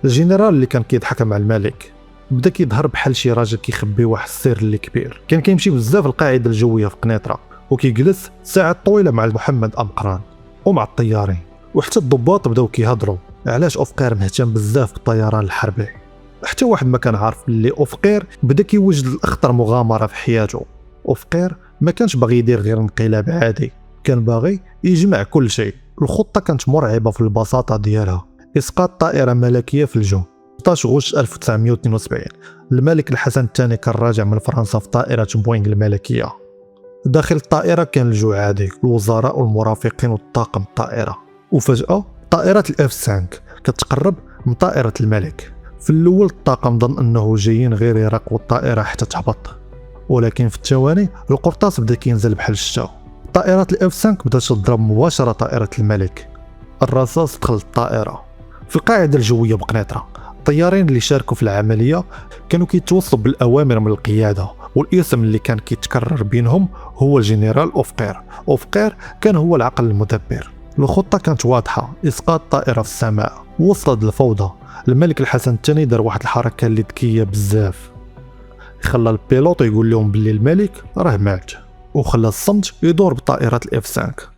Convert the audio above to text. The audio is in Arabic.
الجنرال اللي كان كيضحك مع الملك بدا كيظهر بحال شي راجل كيخبي واحد السر اللي كبير. كان كيمشي بزاف القاعده الجويه في قنيطره وكيجلس ساعات طويله مع محمد أمقران ومع الطيارين، وحتى الضباط بداو كيهضروا علاش أوفقير مهتم بزاف بالطيران الحربي. حتى واحد ما كان عارف باللي أوفقير بدا كيوجد الأخطر مغامره في حياته. أوفقير ما كانش باغي يدير غير انقلاب عادي، كان باغي يجمع كل شيء. الخطه كانت مرعبه في البساطه ديالها: اسقاط طائره ملكيه في الجو. 16 غشت 1972 الملك الحسن الثاني كان راجع من فرنسا في طائره بوينغ الملكيه. داخل الطائره كان الجو عادي، الوزراء والمرافقين والطاقم الطائره. وفجاه طائره الاف 5 كتقرب من طائره الملك. في الاول الطاقم ظن انه جايين غير يراقبوا الطائره حتى تهبط، ولكن في الثواني القرطاس بدا كينزل بحال الشتا. طائرة الاف 5 بدات تضرب مباشرة طائرة الملك. الرصاص دخل الطائرة. في القاعدة الجوية بقنيطرة الطيارين اللي شاركوا في العملية كانوا كيتوصلوا بالأوامر من القيادة، والاسم اللي كان كيتكرر بينهم هو الجنرال أوفقير. أوفقير كان هو العقل المدبر. الخطة كانت واضحة: اسقاط طائرة في السماء. وصلت الفوضى. الملك الحسن الثاني دار واحد الحركة اللي ذكية بزاف، خلى البيلوت يقول لهم باللي الملك راه مات، وخلى الصمت يدور بطائرة الاف 5.